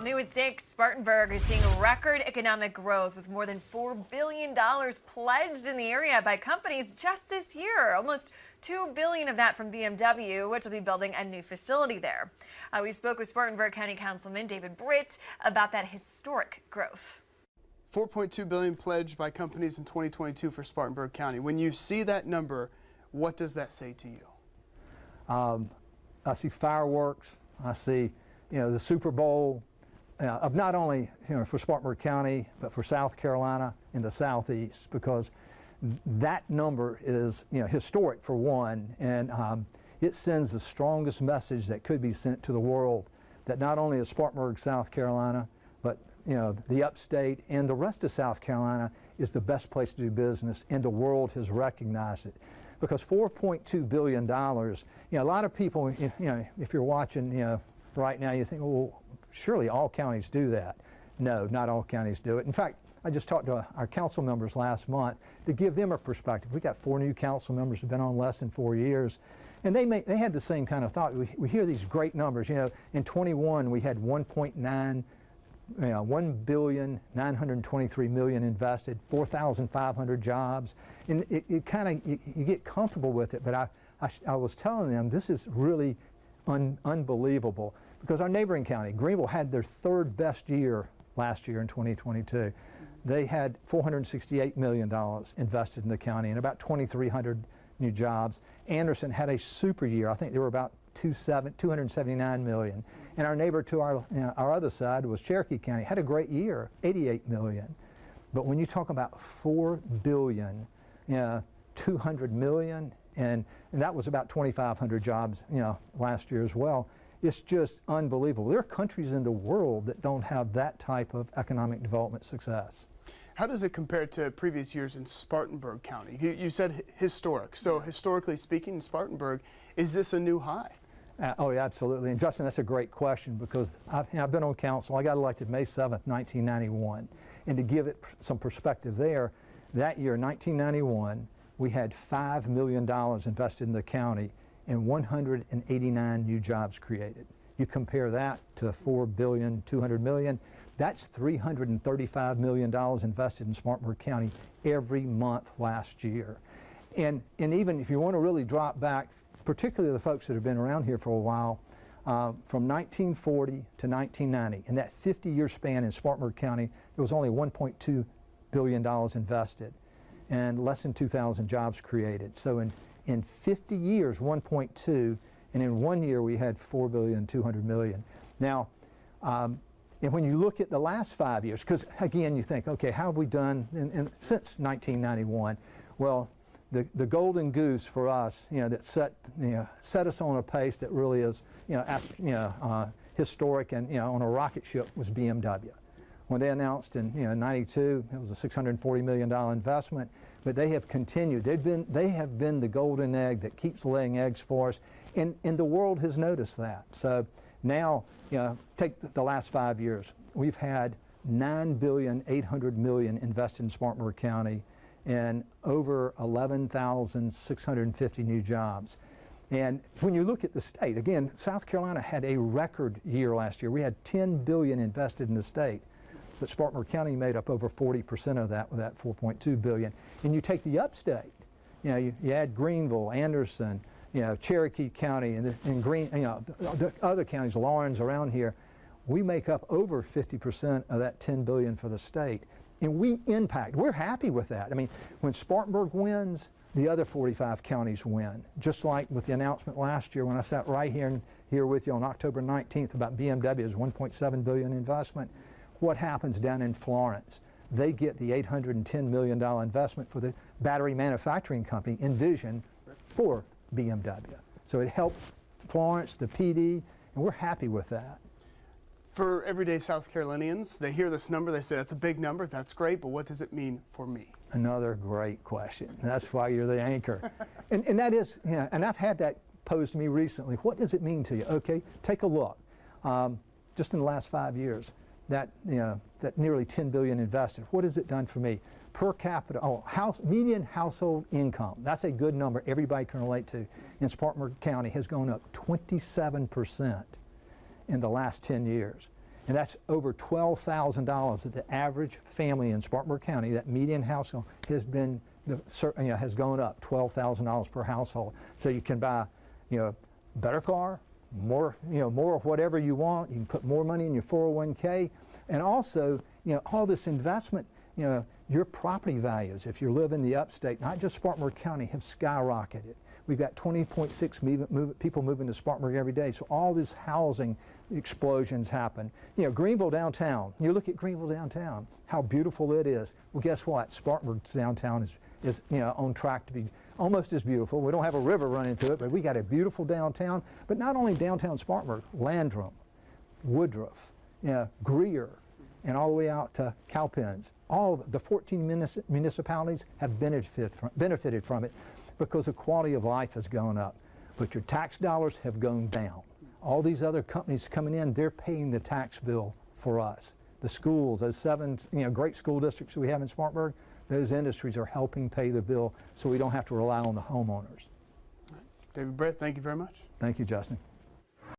New at 6, Spartanburg is seeing record economic growth with more than $4 billion pledged in the area by companies just this year. Almost $2 billion of that from BMW, which will be building a new facility there. We spoke with Spartanburg County Councilman David Britt about that historic growth. $4.2 billion pledged by companies in 2022 for Spartanburg County. When you see that number, what does that say to you? I see fireworks. I see, the Super Bowl. Of not only for Spartanburg County, but for South Carolina and the Southeast, because that number is historic for one, and it sends the strongest message that could be sent to the world that not only is Spartanburg, South Carolina, but the upstate and the rest of South Carolina is the best place to do business, and the world has recognized it. Because $4.2 billion, a lot of people, if you're watching, right now, you think, well, surely all counties do that. No, not all counties do it. In fact, I just talked to our council members last month to give them a perspective. We got 4 new council members who've been on less than 4 years, and they had the same kind of thought. We hear these great numbers. In 21 we had 1,923 million invested, 4,500 jobs, and it kind of you get comfortable with it. But I was telling them this is really unbelievable. Because our neighboring county, Greenville, had their 3rd best year last year in 2022. They had $468 million invested in the county and about 2,300 new jobs. Anderson had a super year. I think they were about 279 million. And our neighbor to our other side was Cherokee County, had a great year, 88 million. But when you talk about 4 billion, 200 million, and that was about 2,500 jobs, last year as well. It's just unbelievable. There are countries in the world that don't have that type of economic development success. How does it compare to previous years in Spartanburg County? You said historic. So historically speaking, in Spartanburg, is this a new high? Oh, yeah, absolutely. And Justin, that's a great question, because I've been on council. I got elected May 7th, 1991. And to give it some perspective there, that year, 1991, we had $5 million invested in the county and 189 new jobs created. You compare that to $4 billion, 200 million, that's $335 million invested in Spartanburg County every month last year. And even if you want to really drop back, particularly the folks that have been around here for a while, from 1940 to 1990, in that 50-year span in Spartanburg County, there was only $1.2 billion invested and less than 2,000 jobs created. So in 50 years, 1.2, and in 1 year we had 4 billion, 200 million. Now, and when you look at the last 5 years, because again you think, okay, how have we done since 1991? Well, the golden goose for us, that set us on a pace that really is, historic and on a rocket ship was BMW. When they announced in '92, it was a $640 million investment, but they have continued. They have been the golden egg that keeps laying eggs for us, and the world has noticed that. So now, take the last 5 years. We've had $9.8 billion invested in Spartanburg County and over 11,650 new jobs. And when you look at the state, again, South Carolina had a record year last year. We had $10 billion invested in the state. But Spartanburg County made up over 40% of that with that $4.2 billion. And you take the upstate, you add Greenville, Anderson, Cherokee County, and the other counties, Lawrence, around here, we make up over 50% of that $10 billion for the state. And we impact. We're happy with that. I mean, when Spartanburg wins, the other 45 counties win. Just like with the announcement last year when I sat right here with you on October 19th about BMW's $1.7 billion investment. What happens down in Florence? They get the $810 million investment for the battery manufacturing company, Envision, for BMW. So it helps Florence, the PD, and we're happy with that. For everyday South Carolinians, they hear this number, they say, that's a big number, that's great, but what does it mean for me? Another great question. That's why you're the anchor. and that is, and I've had that posed to me recently. What does it mean to you? Okay, take a look. Just in the last 5 years, that nearly $10 billion invested, what has it done for me? Per capita, median household income, that's a good number everybody can relate to, in Spartanburg County has gone up 27% in the last 10 years. And that's over $12,000 that the average family in Spartanburg County, that median household, has been, has gone up $12,000 per household. So you can buy, better car, more, more of whatever you want. You can put more money in your 401k, and also, all this investment, your property values, if you live in the upstate, not just Spartanburg County, have skyrocketed. We've got 20.6 people moving to Spartanburg every day, so all this housing explosions happen. Greenville downtown, you look at Greenville downtown, how beautiful it is. Well, guess what? Spartanburg's downtown is on track to be almost as beautiful. We don't have a river running through it, but we got a beautiful downtown. But not only downtown Spartanburg, Landrum, Woodruff, Greer, and all the way out to Cowpens. All the 14 municipalities have benefited from it because the quality of life has gone up. But your tax dollars have gone down. All these other companies coming in, they're paying the tax bill for us. The schools, those 7 great school districts we have in Spartanburg, those industries are helping pay the bill so we don't have to rely on the homeowners. David Britt, thank you very much. Thank you, Justin.